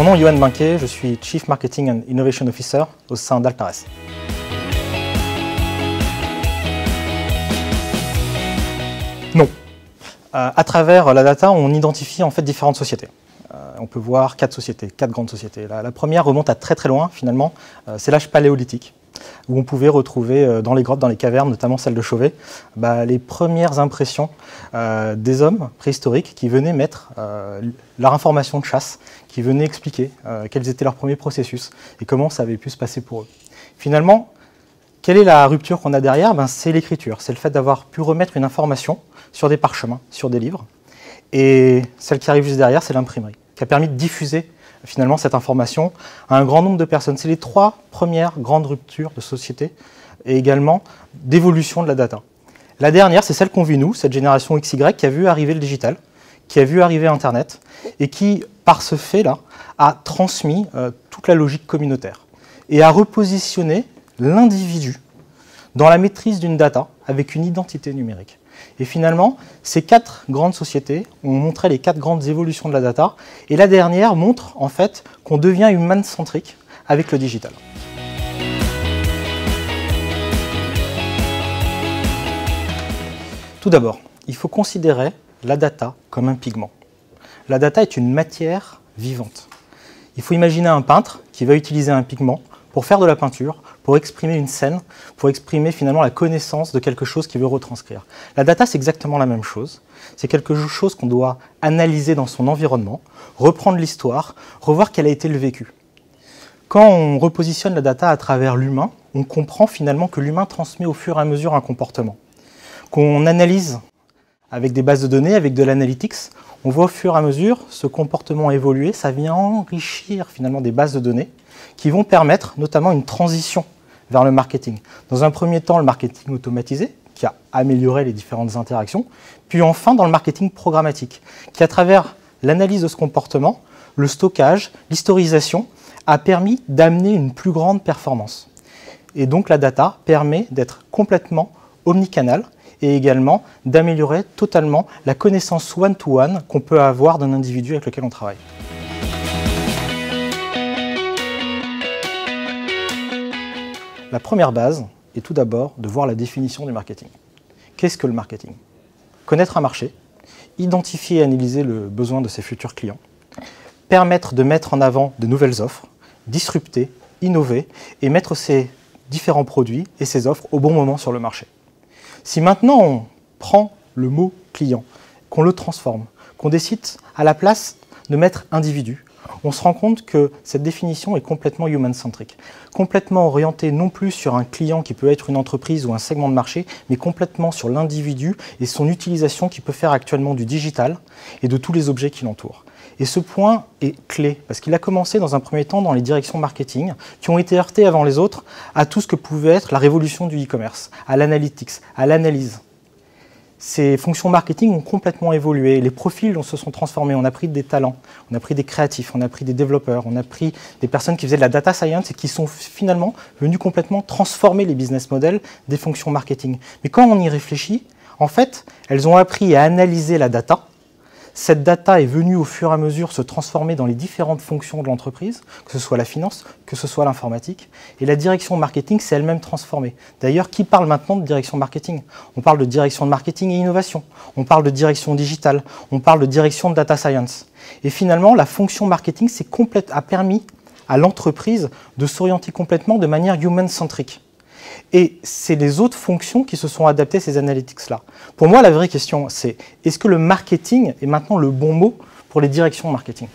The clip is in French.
Mon nom est Yoann Binquet, je suis Chief Marketing and Innovation Officer au sein d'Altares. Non. À travers la data, on identifie en fait différentes sociétés. On peut voir 4 sociétés, 4 grandes sociétés. La première remonte à très loin finalement, c'est l'âge paléolithique, où on pouvait retrouver dans les grottes, dans les cavernes, notamment celle de Chauvet, les premières impressions des hommes préhistoriques qui venaient mettre leur information de chasse, qui venaient expliquer quels étaient leurs premiers processus et comment ça avait pu se passer pour eux. Finalement, quelle est la rupture qu'on a derrière? C'est l'écriture, c'est le fait d'avoir pu remettre une information sur des parchemins, sur des livres. Et celle qui arrive juste derrière, c'est l'imprimerie, qui a permis de diffuser finalement cette information à un grand nombre de personnes. C'est les 3 premières grandes ruptures de société et également d'évolution de la data. La dernière, c'est celle qu'on vit nous, cette génération XY, qui a vu arriver le digital, qui a vu arriver Internet et qui, par ce fait-là, a transmis toute la logique communautaire et a repositionné l'individu dans la maîtrise d'une data avec une identité numérique. Et finalement, ces 4 grandes sociétés ont montré les 4 grandes évolutions de la data, et la dernière montre en fait qu'on devient human-centrique avec le digital. Tout d'abord, il faut considérer la data comme un pigment. La data est une matière vivante. Il faut imaginer un peintre qui va utiliser un pigment pour faire de la peinture, pour exprimer une scène, pour exprimer finalement la connaissance de quelque chose qu'il veut retranscrire. La data, c'est exactement la même chose. C'est quelque chose qu'on doit analyser dans son environnement, reprendre l'histoire, revoir quel a été le vécu. Quand on repositionne la data à travers l'humain, on comprend finalement que l'humain transmet au fur et à mesure un comportement. Qu'on analyse avec des bases de données, avec de l'analytics, on voit au fur et à mesure ce comportement évoluer, ça vient enrichir finalement des bases de données qui vont permettre notamment une transition vers le marketing. Dans un premier temps, le marketing automatisé, qui a amélioré les différentes interactions, puis enfin dans le marketing programmatique, qui à travers l'analyse de ce comportement, le stockage, l'historisation, a permis d'amener une plus grande performance. Et donc la data permet d'être complètement omnicanal et également d'améliorer totalement la connaissance one-to-one qu'on peut avoir d'un individu avec lequel on travaille. La première base est tout d'abord de voir la définition du marketing. Qu'est-ce que le marketing? Connaître un marché, identifier et analyser le besoin de ses futurs clients, permettre de mettre en avant de nouvelles offres, disrupter, innover et mettre ces différents produits et ces offres au bon moment sur le marché. Si maintenant on prend le mot client, qu'on le transforme, qu'on décide à la place de mettre individu, on se rend compte que cette définition est complètement human-centric, complètement orientée non plus sur un client qui peut être une entreprise ou un segment de marché, mais complètement sur l'individu et son utilisation qui peut faire actuellement du digital et de tous les objets qui l'entourent. Et ce point est clé, parce qu'il a commencé dans un premier temps dans les directions marketing, qui ont été heurtées avant les autres à tout ce que pouvait être la révolution du e-commerce, à l'analytics, à l'analyse. Ces fonctions marketing ont complètement évolué, les profils se sont transformés, on a pris des talents, on a pris des créatifs, on a pris des développeurs, on a pris des personnes qui faisaient de la data science et qui sont finalement venues complètement transformer les business models des fonctions marketing. Mais quand on y réfléchit, en fait, elles ont appris à analyser la data. Cette data est venue au fur et à mesure se transformer dans les différentes fonctions de l'entreprise, que ce soit la finance, que ce soit l'informatique. Et la direction marketing s'est elle-même transformée. D'ailleurs, qui parle maintenant de direction marketing? On parle de direction de marketing et innovation. On parle de direction digitale. On parle de direction de data science. Et finalement, la fonction marketing a permis à l'entreprise de s'orienter complètement de manière human-centrique. Et c'est les autres fonctions qui se sont adaptées à ces analytics-là. Pour moi, la vraie question, c'est est-ce que le marketing est maintenant le bon mot pour les directions marketing ?